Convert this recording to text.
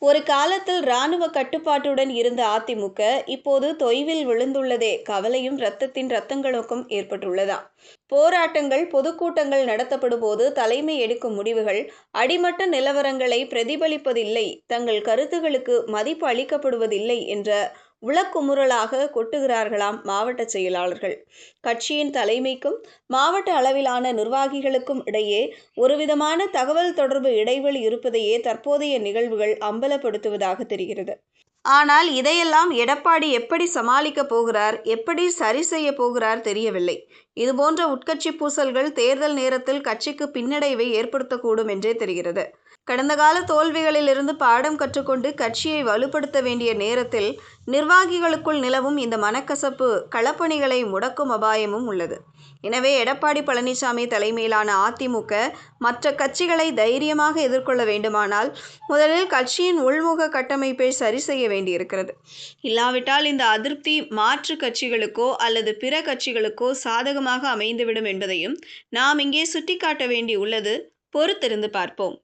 ஒரு காலத்தில் இராணுவ கட்டுப்பாட்டுடன் இருந்த அதிமுக இப்போது தொய்வில் விழுந்துள்ளதே கவலையும் இரத்தத்தின் இரத்தங்களுக்கும் ஏற்பட்டுள்ளதா? போராட்டங்கள் பொதுக்கூட்டங்கள் நடத்தப்படும் போது தலைமை எடுக்கும் முடிவுகள் அடிமட்ட நிலவரங்களை பிரதிபலிப்பதில்லை, தங்கள் கருத்துகளுக்கு மதிப்பு அளிக்கப்படுவதில்லை என்ற உளக்குமுறலாக கொட்டுகிறார்களாம் மாவட்ட செயலாளர்கள். கட்சியின் தலைமைக்கும் மாவட்ட அளவிலான நிர்வாகிகளுக்கும் இடையே ஒருவிதமான தகவல் தொடர்பு இடைவெளி இருப்பதையே தற்போதைய நிகழ்வுகள் அம்பலப்படுத்துவதாக தெரிகிறது. ஆனால் இதையெல்லாம் எடப்பாடி எப்படி சமாளிக்க போகிறார், எப்படி சரி செய்ய போகிறார் தெரியவில்லை. இதுபோன்ற உட்கட்சி பூசல்கள் தேர்தல் நேரத்தில் கட்சிக்கு பின்னடைவை ஏற்படுத்தக்கூடும் என்றே தெரிகிறது. கடந்த கால தோல்விகளிலிருந்து பாடம் கற்றுக்கொண்டு கட்சியை வலுப்படுத்த வேண்டிய நேரத்தில் நிர்வாகிகளுக்குள் நிலவும் இந்த மனக்கசப்பு களப்பணிகளை முடக்கும் அபாயமும் உள்ளது. எனவே எடப்பாடி பழனிசாமி தலைமையிலான அதிமுக மற்ற கட்சிகளை தைரியமாக எதிர்கொள்ள வேண்டுமானால் முதலில் கட்சியின் உள்முக கட்டமைப்பை சரி செய்ய வேண்டியிருக்கிறது. இல்லாவிட்டால் இந்த அதிருப்தி மாற்று கட்சிகளுக்கோ அல்லது பிற கட்சிகளுக்கோ சாதகமாக அமைந்துவிடும் என்பதையும் நாம் இங்கே சுட்டிக்காட்ட வேண்டியுள்ளது. பொறுத்திருந்து பார்ப்போம்.